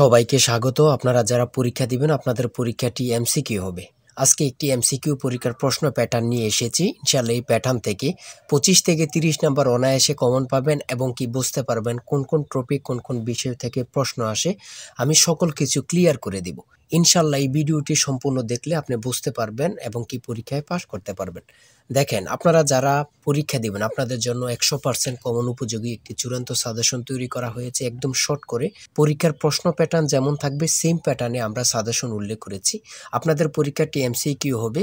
সবাইকে স্বাগত। আপনারা যারা পরীক্ষা দিবেন আপনাদের পরীক্ষাটি এমসিকিউ হবে। আজকে একটি এমসিকিউ পরীক্ষার প্রশ্ন প্যাটার্ন নিয়ে এসেছি। ইনশাআল্লাহ এই প্যাটার্ন থেকে 25 থেকে 30 নাম্বার অনায়াসে কমন পাবেন এবং কি বুঝতে পারবেন কোন কোন টপিক কোন কোন বিষয় থেকে প্রশ্ন আসে। আমি সকল কিছু ক্লিয়ার করে দিব। ইনশাআল্লাহ এই ভিডিওটি সম্পূর্ণ দেখলে আপনি বুঝতে পারবেন এবং কি পরীক্ষায় পাস করতে পারবেন। দেখেন, আপনারা যারা পরীক্ষা দিবেন আপনাদের জন্য 100% কমন উপযোগী একটি চূড়ান্ত সাজেশন তৈরি করা হয়েছে, একদম শর্ট করে। পরীক্ষার প্রশ্ন প্যাটার্ন যেমন থাকবে সেম প্যাটার্নে আমরা সাজেশন উল্লেখ করেছি। আপনাদের পরীক্ষাটি এমসিকিউ হবে,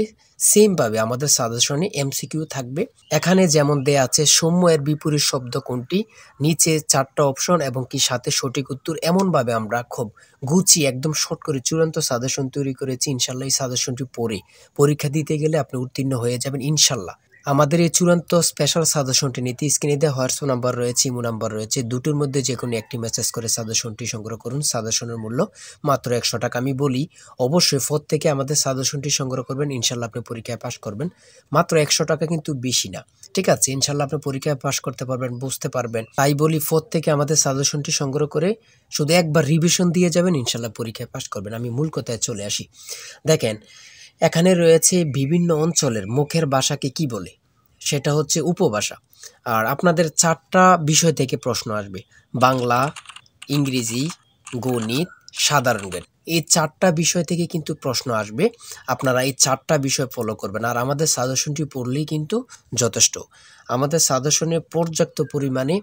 সেমভাবে আমাদের সাজেশনে এমসিকিউ থাকবে। এখানে যেমন দেয়া আছে সৌম্য এর বিপরীত শব্দ কোনটি, নিচে 4টা অপশন এবং কি সাথে সঠিক উত্তর। এমনভাবে আমরা খুব গুছিয়ে একদম শর্ট করে চূড়ান্ত সাজেশন তৈরি করেছি। ইনশাল্লাহ এই সাজেশনটি পড়ে পরীক্ষা দিতে গেলে আপনি উত্তীর্ণ হয়ে যাবেন ইনশাল্লাহ। আমাদের এই চূড়ান্ত স্পেশাল সাজেশনটি নিতে স্ক্রিনে দেওয়া হোয়াটসঅ্যাপ নাম্বার রয়েছে, ইমো নাম্বার রয়েছে, দুটোর মধ্যে যে কোনো একটি মেসেজ করে সাজেশনটি সংগ্রহ করুন। সাজেশনের মূল্য মাত্র 100 টাকা। আমি বলি অবশ্যই ফোর থেকে আমাদের সাজেশনটি সংগ্রহ করবেন, ইনশাল্লাহ আপনি পরীক্ষায় পাস করবেন। মাত্র 100 টাকা কিন্তু বেশি না, ঠিক আছে? ইনশাল্লাহ আপনি পরীক্ষায় পাস করতে পারবেন, বুঝতে পারবেন। তাই বলি ফোর থেকে আমাদের সাজেশনটি সংগ্রহ করে শুধু একবার রিভিশন দিয়ে যাবেন, ইনশাল্লাহ পরীক্ষায় পাস করবেন। আমি মূল কথায় চলে আসি। দেখেন, এখানে রয়েছে বিভিন্ন অঞ্চলের মুখের ভাষাকে কি বলে, সেটা হচ্ছে উপভাষা। আর আপনাদের 4টা বিষয় থেকে প্রশ্ন আসবে: বাংলা, ইংরেজি, গণিত, সাধারণ জ্ঞান। এই 4টা বিষয় থেকে কিন্তু প্রশ্ন আসবে। আপনারা এই 4টা বিষয় ফলো করবেন আর আমাদের সাজেশনটি পড়লেই কিন্তু যথেষ্ট। আমাদের সাজেশনে পর্যাপ্ত পরিমাণে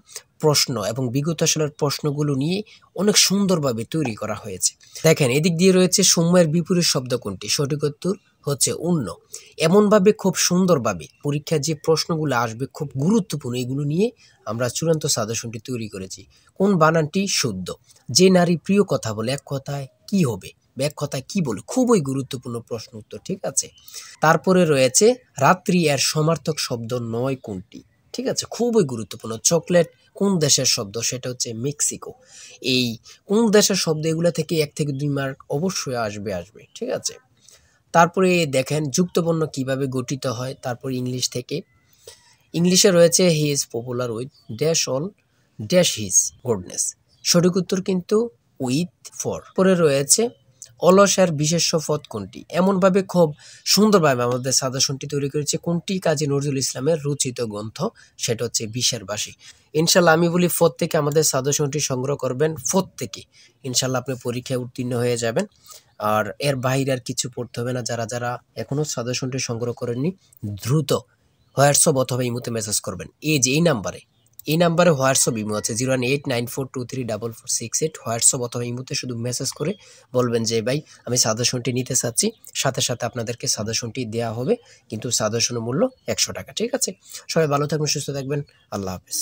প্রশ্ন এবং বিগত সালের প্রশ্নগুলো নিয়ে অনেক সুন্দরভাবে তৈরি করা হয়েছে। দেখেন, এদিক দিয়ে রয়েছে সৌম্যের বিপরীত শব্দ কোনটি, সঠিক উত্তর হচ্ছে অন্য। এমনভাবে খুব সুন্দরভাবে পরীক্ষার যে প্রশ্নগুলো আসবে খুব গুরুত্বপূর্ণ, এগুলো নিয়ে আমরা চূড়ান্ত সাজেশনটি তৈরি করেছি। কোন বানানটি শুদ্ধ, যে নারী প্রিয় কথা বলে এক কথায় কি হবে, এক কথায় কি বলে, খুবই গুরুত্বপূর্ণ প্রশ্ন উত্তর, ঠিক আছে? তারপরে রয়েছে রাত্রি এর সমার্থক শব্দ নয় কোনটি, ঠিক আছে? খুবই গুরুত্বপূর্ণ। চকলেট কোন দেশের শব্দ, সেটা হচ্ছে মেক্সিকো। এই কোন দেশের শব্দ, এগুলো থেকে 1 থেকে 2 মার্ক অবশ্যই আসবে, ঠিক আছে? তারপরে দেখেন যুক্তবর্ণ কিভাবে গঠিত হয়। তারপর ইংলিশ থেকে, ইংলিশে রয়েছে he is popular with dash all dash his goodness, সঠিক উত্তর কিন্তু উইথ ফর। পরে রয়েছে অলসের বিশেষ্য পদ কোনটি। এমনভাবে খুব সুন্দরভাবে আমাদের সাজেশনটি তৈরি করেছে। কোনটি কাজী নজরুল ইসলামের রচিত গ্রন্থ, সেটা হচ্ছে বিশের বাসী। ইনশাল্লাহ আমি বলি ফোর থেকে আমাদের সাজেশনটি সংগ্রহ করবেন। ফোর থেকে ইনশাল্লাহ আপনি পরীক্ষায় উত্তীর্ণ হয়ে যাবেন। আর এর বাইরে আর কিছু পড়তে হবে না। যারা যারা এখনো সাজেশনটি সংগ্রহ করেননি, দ্রুত হোয়াটসঅ্যাপ অথবা ইমোতে মেসেজ করবেন। এই যে এই নাম্বারে হোয়াটসঅ্যাপ ইমো আছে 01894234468। হোয়াটসঅ্যাপ অথবা ইমোতে শুধু মেসেজ করে বলবেন যে ভাই আমি সাজেশনটি নিতে চাচ্ছি, সাথে সাথে আপনাদেরকে সাজেশনটি দেওয়া হবে, কিন্তু সাজেশনের মূল্য 100 টাকা, ঠিক আছে? সবাই ভালো থাকবেন, সুস্থ থাকবেন। আল্লাহ হাফেজ।